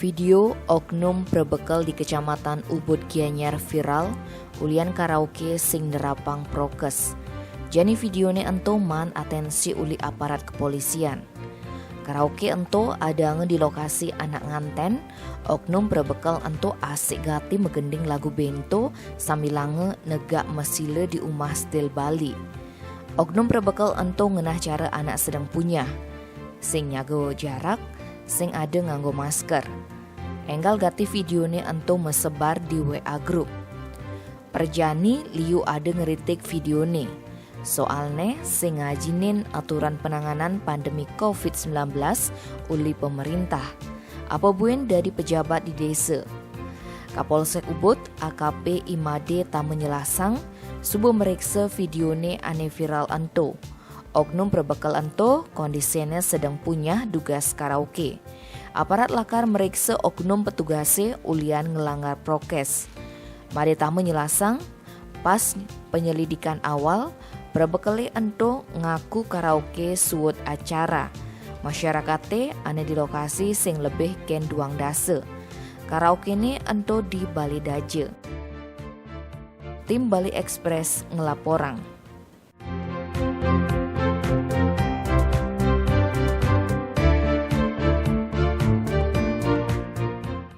Video oknum berbekal di Kecamatan Ubud Gianyar viral, ulian karaoke sing nerapang prokes. Jani videone ento man atensi uli aparat kepolisian. Karaoke ento ada di lokasi anak nganten, oknum berbekal ento asik gati megending lagu bento sambilange negak mesile di umah stil Bali. Oknum berbekal ento ngenah cara anak sedang punya, sing nyago jarak, sing ada nganggo masker. Enggal gati videone ento mesebar di WA grup. Perjani liu ada ngeritik videone. Soalnya sing ngajinin aturan penanganan pandemi COVID-19 uli pemerintah. Apa buen dari pejabat di desa. Kapolsek Ubud AKP Imade tak menjelasang subuh meriksa videone ane viral ento. Oknum berbekal ento kondisinya sedang punya tugas karaoke. Aparat lakar meriksa oknum petugase ulian ngelanggar prokes. Made tak menjelasang pas penyelidikan awal berbekali ento ngaku karaoke suut acara. Masyarakate ane di lokasi sing lebih ken duang dase. Karaoke ini ento di Bali Daje. Tim Bali Express ngelaporang.